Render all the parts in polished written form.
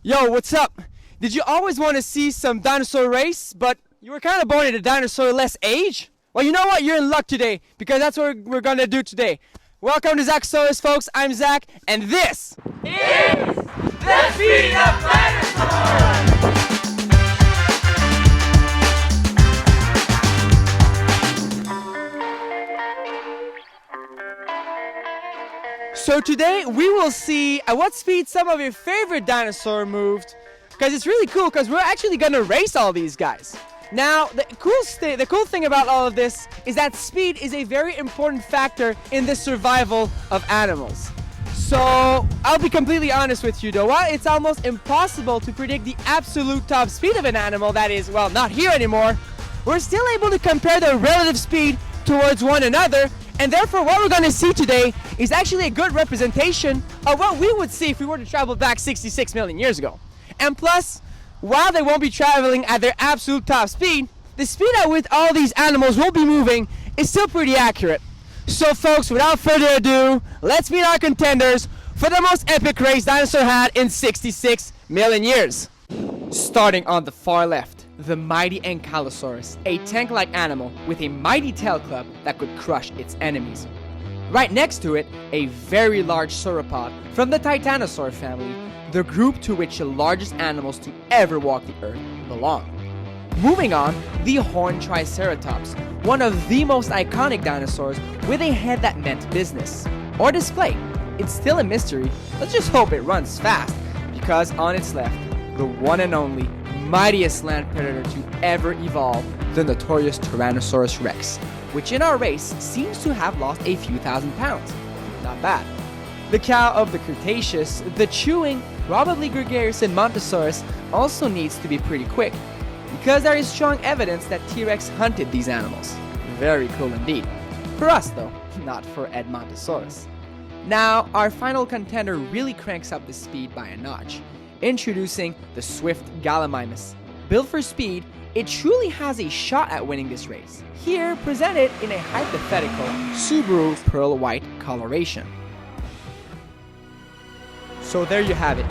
Yo, what's up? Did you always want to see some dinosaur race, but you were kind of born at a dinosaur-less age? Well, you know what? You're in luck today, because that's what we're going to do today. Welcome to Zachosaurus, folks. I'm Zach, and this is the Speed of Dinosaurs! So today we will see at what speed some of your favorite dinosaur moved, because it's really cool because we're actually going to race all these guys. Now, the cool thing about all of this is that speed is a very important factor in the survival of animals. So, I'll be completely honest with you though, while it's almost impossible to predict the absolute top speed of an animal that is, well, not here anymore, we're still able to compare their relative speed towards one another, and therefore what we're going to see today is actually a good representation of what we would see if we were to travel back 66 million years ago. And plus, while they won't be traveling at their absolute top speed, the speed at which all these animals will be moving is still pretty accurate. So folks, without further ado, let's meet our contenders for the most epic race dinosaur had in 66 million years. Starting on the far left, the mighty Ankylosaurus, a tank-like animal with a mighty tail club that could crush its enemies. Right next to it, a very large sauropod from the Titanosaur family, the group to which the largest animals to ever walk the earth belong. Moving on, the horned Triceratops, one of the most iconic dinosaurs with a head that meant business. Or display. It's still a mystery, let's just hope it runs fast, because on its left, the one and only mightiest land predator to ever evolve, the notorious Tyrannosaurus Rex, which in our race seems to have lost a few thousand pounds. Not bad. The cow of the Cretaceous, the chewing, probably gregarious Edmontosaurus, also needs to be pretty quick, because there is strong evidence that T-Rex hunted these animals. Very cool indeed. For us though, not for Edmontosaurus. Now, our final contender really cranks up the speed by a notch. Introducing the swift Gallimimus. Built for speed, it truly has a shot at winning this race. Here, presented in a hypothetical Subaru pearl white coloration. So there you have it,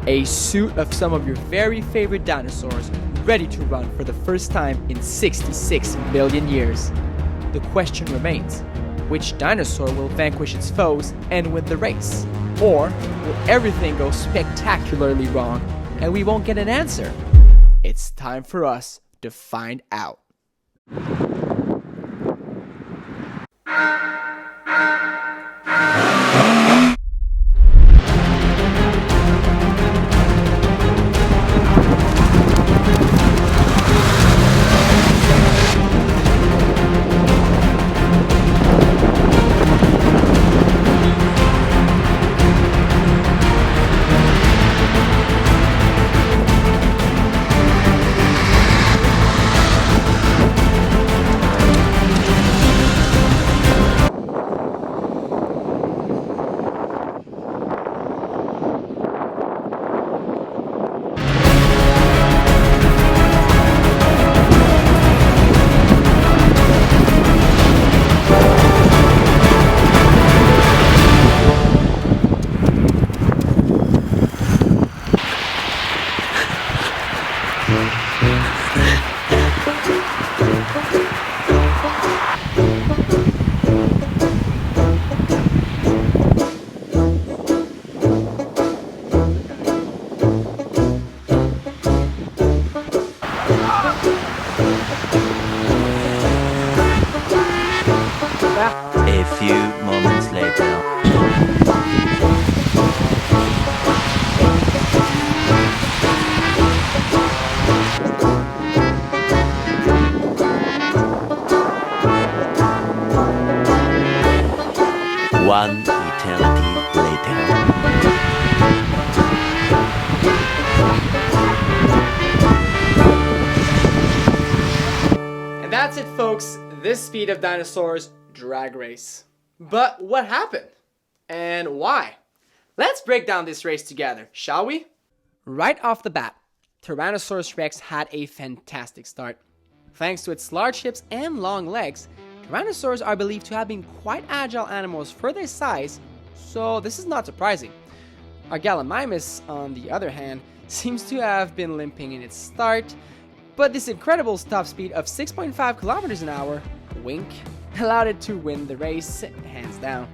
a suit of some of your very favorite dinosaurs ready to run for the first time in 66 million years. The question remains, which dinosaur will vanquish its foes and win the race? Or will everything go spectacularly wrong and we won't get an answer? It's time for us to find out. A few moments later. One eternity later. And that's it, folks. This Speed of Dinosaurs drag race. But what happened? And why? Let's break down this race together, shall we? Right off the bat, Tyrannosaurus Rex had a fantastic start. Thanks to its large hips and long legs, Tyrannosaurs are believed to have been quite agile animals for their size, so this is not surprising. Our Gallimimus, on the other hand, seems to have been limping in its start, but this incredible top speed of 6.5 kilometers an hour, wink, allowed it to win the race, hands down.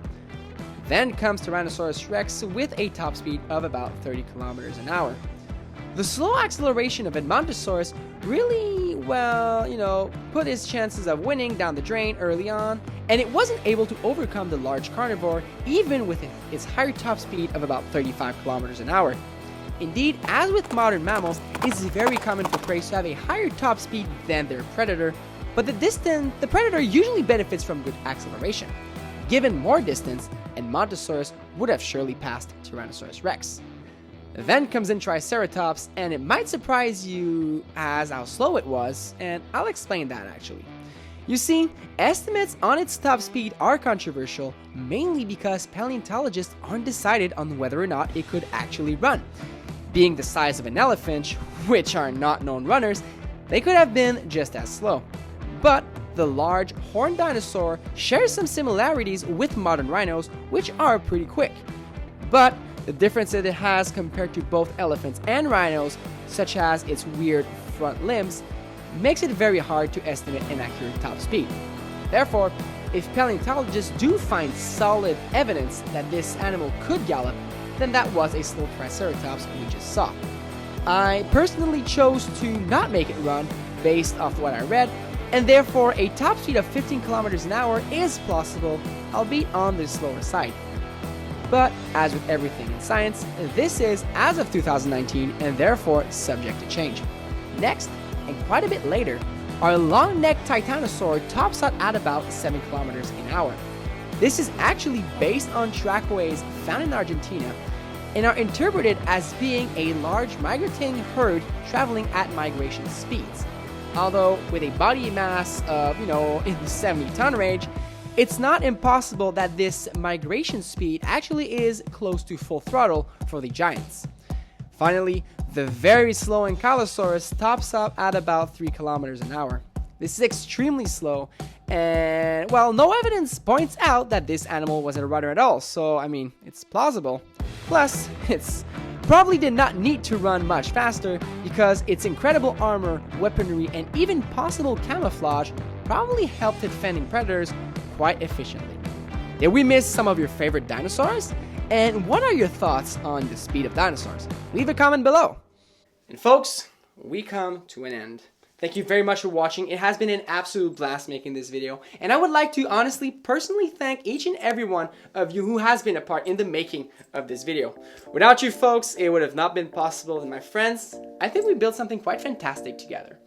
Then comes Tyrannosaurus Rex with a top speed of about 30 kilometers an hour. The slow acceleration of Edmontosaurus really, put his chances of winning down the drain early on, and it wasn't able to overcome the large carnivore even with its higher top speed of about 35 kilometers an hour. Indeed, as with modern mammals, it is very common for prey to have a higher top speed than their predator, but the predator usually benefits from good acceleration. Given more distance, Edmontosaurus would have surely passed Tyrannosaurus Rex. Then comes in Triceratops, and it might surprise you as how slow it was, and I'll explain that actually. You see, estimates on its top speed are controversial, mainly because paleontologists aren't decided on whether or not it could actually run. Being the size of an elephant, which are not known runners, they could have been just as slow. But the large horned dinosaur shares some similarities with modern rhinos, which are pretty quick. But the difference that it has compared to both elephants and rhinos, such as its weird front limbs, makes it very hard to estimate an accurate top speed. Therefore, if paleontologists do find solid evidence that this animal could gallop, then that was a slow Triceratops we just saw. I personally chose to not make it run based off what I read, and therefore a top speed of 15 kilometers an hour is plausible, albeit on the slower side. But as with everything in science, this is as of 2019 and therefore subject to change. Next, and quite a bit later, our long-necked Titanosaur tops out at about 7 kilometers an hour. This is actually based on trackways found in Argentina and are interpreted as being a large migrating herd traveling at migration speeds. Although with a body mass of, in the 70-ton range, it's not impossible that this migration speed actually is close to full throttle for the giants. Finally, the very slow Ankylosaurus tops up at about 3 kilometers an hour. This is extremely slow, and no evidence points out that this animal wasn't a runner at all, so it's plausible. Plus, it's probably did not need to run much faster because its incredible armor, weaponry, and even possible camouflage probably helped it fending predators quite efficiently. Did we miss some of your favorite dinosaurs? And what are your thoughts on the speed of dinosaurs? Leave a comment below. And folks, we come to an end. Thank you very much for watching. It has been an absolute blast making this video, and I would like to personally thank each and every one of you who has been a part in the making of this video. Without you folks, it would have not been possible, and my friends, I think we built something quite fantastic together.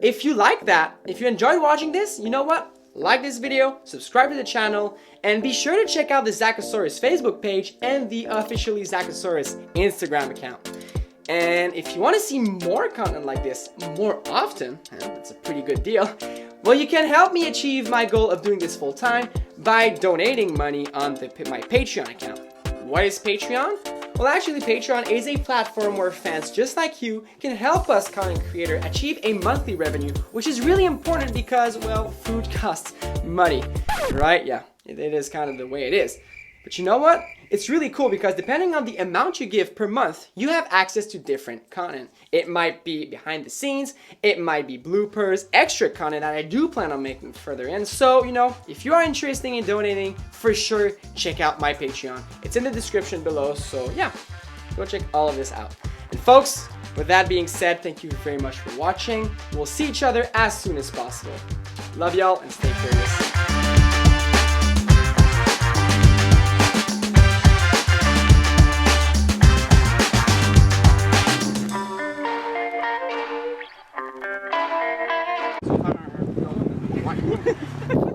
If you like that, if you enjoyed watching this, you know what? Like this video, subscribe to the channel, and be sure to check out the Zachosaurus Facebook page and the officially Zachosaurus Instagram account. And if you want to see more content like this more often, and that's a pretty good deal, well, you can help me achieve my goal of doing this full time by donating money on my Patreon account. What is Patreon? Well, actually, Patreon is a platform where fans just like you can help us content creator achieve a monthly revenue, which is really important because, food costs money, right? Yeah, it is kind of the way it is. But you know what? It's really cool because depending on the amount you give per month, you have access to different content. It might be behind the scenes, it might be bloopers, extra content that I do plan on making further in. So, if you are interested in donating, for sure, check out my Patreon. It's in the description below, so yeah, go check all of this out. And folks, with that being said, thank you very much for watching. We'll see each other as soon as possible. Love y'all and stay curious. What?